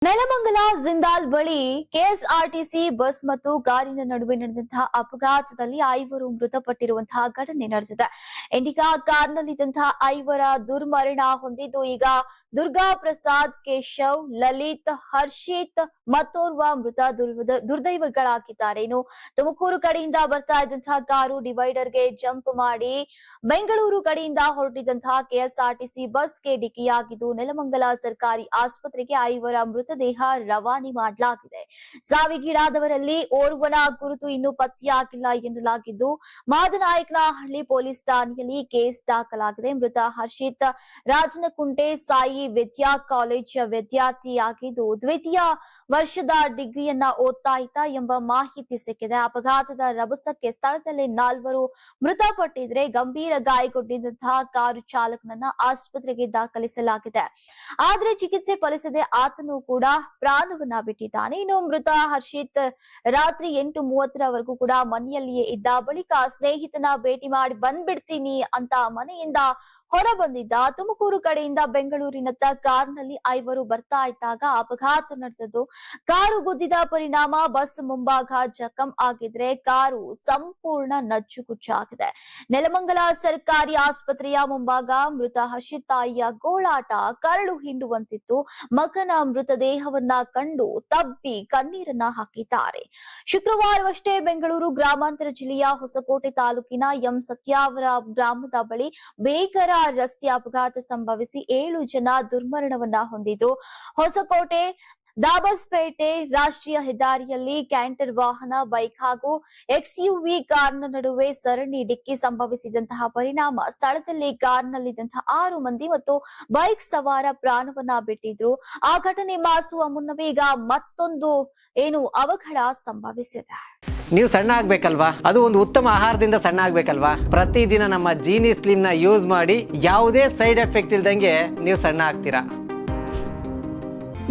ನೆಲಮಂಗಲ ಜಿಂದಾಲ್ ಬಳಿ KSRTC bus ಮತ್ತು ಕಾರಿನ ನಡುವೆ ನಡೆದಂತಹ ಅಪಘಾತದಲ್ಲಿ 5 ಮೃತಪಟ್ಟಿರುವಂತಹ ಘಟನೆ ನಡೆದಿದೆ. ಇಂಡಿಕಾ ಕಾರ್ನಲ್ಲಿದ್ದಂತಹ 5 ದುರ್ಮರಣ ಹೊಂದಿದ್ದು, ಈಗ ದುರ್ಗಾ ಪ್ರಸಾದ್, ಕೇಶವ್, ಲಲಿತ್, ಹರ್ಷಿತ್ ಮತ್ತೋರ್ವ ಮೃತ ದುರ್ದೈವಗಳಾಗಿದ್ದಾರೆ. ಇನ್ನು ತುಮಕೂರು ಕಡೆಯಿಂದ ಬರ್ತಾ ಇದ್ದಂತಹ ಕಾರು ಡಿವೈಡರ್ಗೆ ಜಂಪ್ ಮಾಡಿ ಬೆಂಗಳೂರು ಕಡೆಯಿಂದ ಹೊರಟಿದ್ದಂತಹ ಕೆಎಸ್ಆರ್ಟಿಸಿ ಬಸ್ಗೆ ಡಿಕ್ಕಿಯಾಗಿದ್ದು, ನೆಲಮಂಗಲ ಸರ್ಕಾರಿ ಆಸ್ಪತ್ರೆಗೆ 5 ಮೃತದೇಹ ರವಾನೆ ಮಾಡಲಾಗಿದೆ. ಸಾವಿಗೀಡಾದವರಲ್ಲಿ ಓರ್ವನ ಗುರುತು ಇನ್ನೂ ಪತ್ತೆಯಾಗಿಲ್ಲ ಎನ್ನಲಾಗಿದ್ದು, ಮಾದನಾಯಕನಹಳ್ಳಿ ಪೊಲೀಸ್ ಠಾಣೆಯಲ್ಲಿ ಕೇಸ್ ದಾಖಲಾಗಿದೆ. ಮೃತ ಹರ್ಷಿತ್ ರಾಜನಕುಂಟೆ ಸಾಯಿ ವಿದ್ಯಾ ಕಾಲೇಜ್ ವಿದ್ಯಾರ್ಥಿಯಾಗಿದ್ದು, ದ್ವಿತೀಯ ವರ್ಷದ ಡಿಗ್ರಿಯನ್ನ ಓದ್ತಾ ಇದ್ದ ಎಂಬ ಮಾಹಿತಿ ಸಿಕ್ಕಿದೆ. ಅಪಘಾತದ ರಭಸಕ್ಕೆ ಸ್ಥಳದಲ್ಲೇ 4 ಮೃತಪಟ್ಟಿದ್ರೆ, ಗಂಭೀರ ಗಾಯಗೊಂಡಿದ್ದಂತಹ ಕಾರು ಚಾಲಕನನ್ನ ಆಸ್ಪತ್ರೆಗೆ ದಾಖಲಿಸಲಾಗಿದೆ. ಆದರೆ ಚಿಕಿತ್ಸೆ ಫಲಿಸದೆ ಆತನು ಕೂಡ ಪ್ರಾಣವನ್ನ ಬಿಟ್ಟಿದ್ದಾನೆ. ಇನ್ನು ಮೃತ ಹರ್ಷಿತ್ ರಾತ್ರಿ 8:30ರವರೆಗೂ ಕೂಡ ಮನೆಯಲ್ಲಿಯೇ ಇದ್ದ. ಬಳಿಕ ಸ್ನೇಹಿತನ ಭೇಟಿ ಮಾಡಿ ಬಂದ್ಬಿಡ್ತೀನಿ ಅಂತ ಮನೆಯಿಂದ ಹೊರ ಬಂದಿದ್ದ. ತುಮಕೂರು ಕಡೆಯಿಂದ ಬೆಂಗಳೂರಿನತ್ತ ಕಾರ್ನಲ್ಲಿ 5 ಬರ್ತಾ ಇದ್ದಾಗ ಅಪಘಾತ ನಡೆದದ್ದು. ಕಾರು ಗುದ್ದಿದ ಪರಿಣಾಮ ಬಸ್ ಮುಂಭಾಗ ಜಖಂ ಆಗಿದ್ರೆ, ಕಾರು ಸಂಪೂರ್ಣ ನಜ್ಜುಗುಜ್ಜಾಗಿದೆ. ನೆಲಮಂಗಲ ಸರ್ಕಾರಿ ಆಸ್ಪತ್ರೆಯ ಮುಂಭಾಗ ಮೃತ ಹರ್ಷಿತ್ ತಾಯಿಯ ಗೋಳಾಟ ಕರಳು ಹಿಂಡುವಂತಿತ್ತು. ಮಗನ ಮೃತದೇಹವನ್ನ ಕಂಡು ತಬ್ಬಿ ಕಣ್ಣೀರನ್ನ ಹಾಕಿದ್ದಾರೆ. ಶುಕ್ರವಾರವಷ್ಟೇ ಬೆಂಗಳೂರು ಗ್ರಾಮಾಂತರ ಜಿಲ್ಲೆಯ ಹೊಸಕೋಟೆ ತಾಲೂಕಿನ ಎಂ ಸತ್ಯಾವರ ಗ್ರಾಮದ ಬಳಿ ಬೇಗರ ರಸ್ತೆ ಅಪಘಾತ ಸಂಭವಿಸಿ 7 ಜನ ದುರ್ಮರಣವನ್ನ ಹೊಂದಿದ್ರು. ಹೊಸಕೋಟೆ ದಾಬಸ್ಪೇಟೆ ರಾಷ್ಟ್ರೀಯ ಹೆದ್ದಾರಿಯಲ್ಲಿ ಕ್ಯಾಂಟರ್ ವಾಹನ, ಬೈಕ್ ಹಾಗೂ ಎಕ್ಸ್ಯುವಿ ಕಾರ್ನ ನಡುವೆ ಸರಣಿ ಡಿಕ್ಕಿ ಸಂಭವಿಸಿದಂತಹ ಪರಿಣಾಮ ಸ್ಥಳದಲ್ಲಿ ಕಾರ್ನಲ್ಲಿದ್ದಂತಹ 6 ಮಂದಿ ಮತ್ತು ಬೈಕ್ ಸವಾರ ಪ್ರಾಣವನ್ನ ಬಿಟ್ಟಿದ್ರು. ಆ ಘಟನೆ ಮಾಸುವ ಮುನ್ನವೇ ಈಗ ಮತ್ತೊಂದು ಅವಘಡ ಸಂಭವಿಸಿದೆ. ನೀವು ಸಣ್ಣ ಆಗ್ಬೇಕಲ್ವಾ? ಅದು ಒಂದು ಉತ್ತಮ ಆಹಾರದಿಂದ ಸಣ್ಣ ಆಗ್ಬೇಕಲ್ವಾ? ಪ್ರತಿದಿನ ನಮ್ಮ ಜೀನಿ ಸ್ಲಿಮ್ ನ ಯೂಸ್ ಮಾಡಿ ಯಾವುದೇ ಸೈಡ್ ಎಫೆಕ್ಟ್ ಇಲ್ದಂಗೆ ನೀವು ಸಣ್ಣ ಆಗ್ತೀರಾ.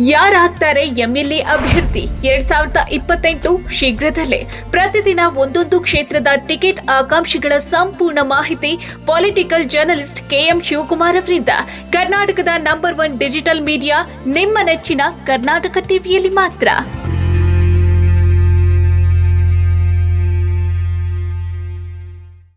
ಯಾರಾಗ್ತಾರೆ ಎಂಎಲ್ಎ ಅಭ್ಯರ್ಥಿ 2028 ಶೀಘ್ರದಲ್ಲೇ. ಪ್ರತಿದಿನ ಒಂದೊಂದು ಕ್ಷೇತ್ರದ ಟಿಕೆಟ್ ಆಕಾಂಕ್ಷಿಗಳ ಸಂಪೂರ್ಣ ಮಾಹಿತಿ ಪೊಲಿಟಿಕಲ್ ಜರ್ನಲಿಸ್ಟ್ ಕೆಎಂ ಶಿವಕುಮಾರ್ ಅವರಿಂದ. ಕರ್ನಾಟಕದ ನಂಬರ್ 1 ಡಿಜಿಟಲ್ ಮೀಡಿಯಾ ನಿಮ್ಮ ನೆಚ್ಚಿನ ಕರ್ನಾಟಕ ಟಿವಿಯಲ್ಲಿ ಮಾತ್ರ.